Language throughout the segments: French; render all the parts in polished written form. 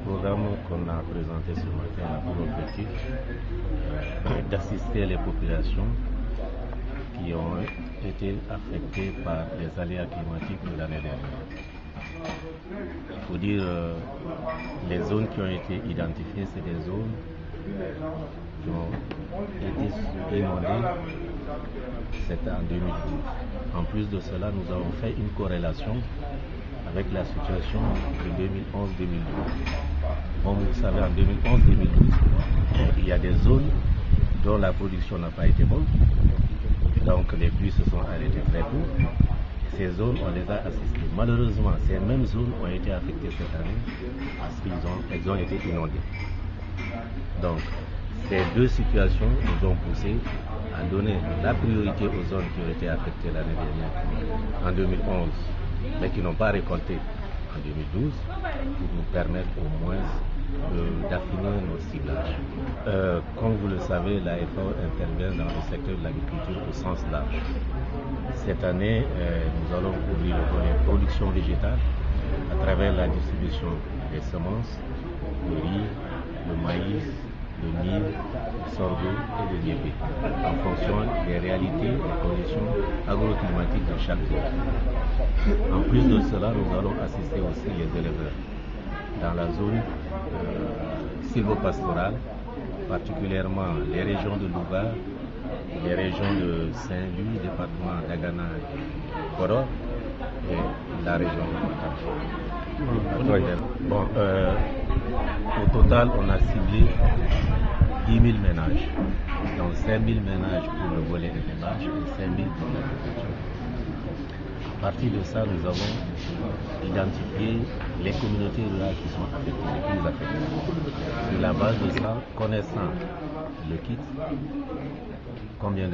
programme qu'on a présenté ce matin a pour objectif d'assister les populations qui ont été affectées par les aléas climatiques de l'année dernière. Il faut dire les zones qui ont été identifiées, c'est des zones qui ont été inondées, c'était en 2012. En plus de cela, nous avons fait une corrélation avec la situation de 2011-2012. Comme vous le savez, en 2011-2012, il y a des zones dont la production n'a pas été bonne, donc les pluies se sont arrêtées très tôt. Ces zones, on les a assistées. Malheureusement, ces mêmes zones ont été affectées cette année parce qu'elles ont été inondées. Donc, ces deux situations nous ont poussé à donner la priorité aux zones qui ont été affectées l'année dernière, en 2011, mais qui n'ont pas récolté en 2012, pour nous permettre au moins d'affiner nos ciblages. Comme vous le savez, la FAO intervient dans le secteur de l'agriculture au sens large. Cette année, nous allons couvrir le volet production végétale à travers la distribution des semences, le riz, le maïs, le mil, le sorgho et le niébé, en fonction des réalités et des conditions agroclimatiques de chaque zone. En plus de cela, nous allons assister aussi les éleveurs dans la zone sylvopastorale, particulièrement les régions de Louga, les régions de Saint-Louis, département d'Agana et Podor, et la région de Matam. Bon, au total, on a ciblé 10 000 ménages, donc 5 000 ménages pour le volet élevage et 5 000 pour l'agriculture. À partir de ça, nous avons identifié les communautés rurales qui sont affectées, les plus affectées. Sur la base de ça, connaissant le kit, combien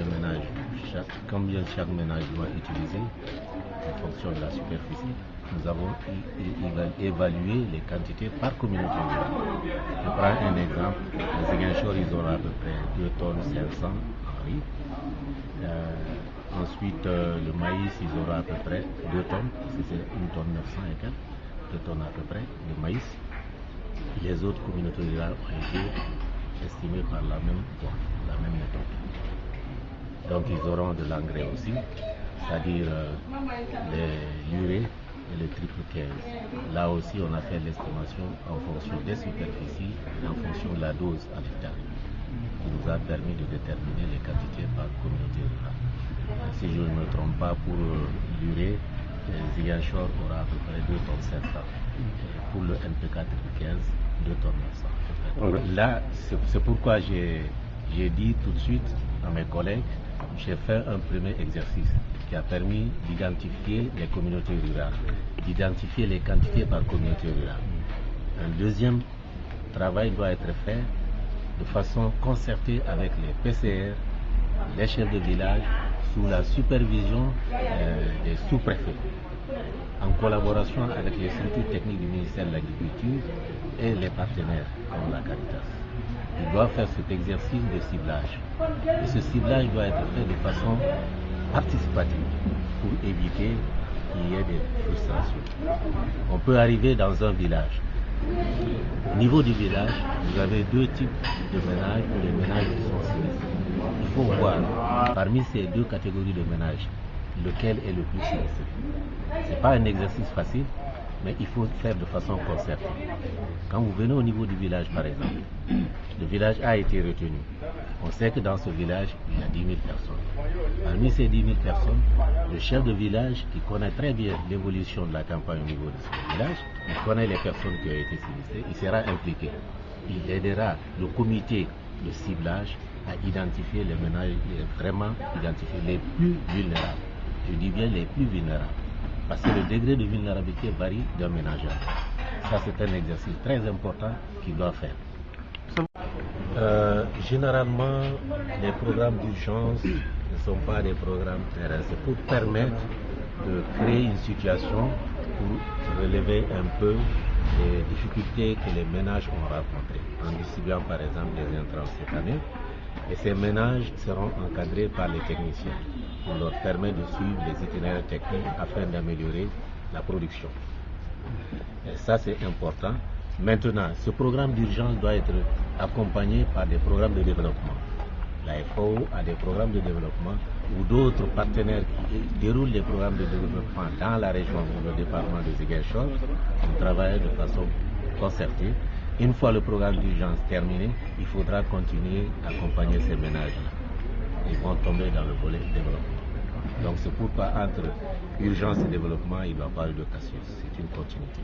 chaque ménage doit utiliser en fonction de la superficie, nous avons évalué les quantités par communauté rurale. Je prends un exemple, les Ziguinchor, ils auront à peu près 2 tonnes 500 en riz. Ensuite, le maïs, ils auront à peu près 2 tonnes, c'est 1 tonne 900 et quelques, 2 tonnes à peu près de maïs. Les autres communautés rurales ont été estimées par la même méthode. Donc ils auront de l'engrais aussi, c'est-à-dire l'urée et le triple 15. Là aussi, on a fait l'estimation en fonction des superficies et en fonction de la dose à l'hectare, qui nous a permis de déterminer les quantités par communauté rurale. Si je ne me trompe pas, pour l'urée, Ziguinchor aura à peu près 2 tonnes 500. Pour le NPK 15, 2 tonnes 900. Là, c'est pourquoi j'ai dit tout de suite à mes collègues, j'ai fait un premier exercice qui a permis d'identifier les communautés rurales, d'identifier les quantités par communauté rurale. Un deuxième travail doit être fait de façon concertée avec les PCR, les chefs de village, sous la supervision des sous-préfets, en collaboration avec les structures techniques du ministère de l'Agriculture et les partenaires comme la Caritas. Il doit faire cet exercice de ciblage. Et ce ciblage doit être fait de façon participative pour éviter qu'il y ait des frustrations. On peut arriver dans un village. Au niveau du village, vous avez 2 types de ménages ou les ménages qui sont sinistrés. Il faut voir parmi ces 2 catégories de ménages lequel est le plus sinistré. Ce n'est pas un exercice facile, mais il faut faire de façon concertée. Quand vous venez au niveau du village, par exemple, le village A a été retenu. On sait que dans ce village, il y a 10 000 personnes. Parmi ces 10 000 personnes, le chef de village, qui connaît très bien l'évolution de la campagne au niveau de ce village, il connaît les personnes qui ont été sinistrées, il sera impliqué. Il aidera le comité de ciblage à identifier les ménages, vraiment identifier les plus vulnérables. Je dis bien les plus vulnérables. Parce que le degré de vulnérabilité varie d'un ménage à l'autre. Ça, c'est un exercice très important qu'il doit faire. Généralement, les programmes d'urgence ne sont pas des programmes terrain. C'est pour permettre de créer une situation pour relever un peu les difficultés que les ménages ont rencontrées, en distribuant par exemple des intrants cette année. Et ces ménages seront encadrés par les techniciens pour leur permettre de suivre les itinéraires techniques afin d'améliorer la production. Et ça, c'est important. Maintenant, ce programme d'urgence doit être accompagné par des programmes de développement. La FAO a des programmes de développement ou d'autres partenaires qui déroulent des programmes de développement dans la région ou le département de Ziguinchor. On travaille de façon concertée. Une fois le programme d'urgence terminé, il faudra continuer à accompagner ces ménages-là. Ils vont tomber dans le volet développement. Donc c'est pourquoi entre urgence et développement, il ne doit pas y avoir de cassure. C'est une continuité.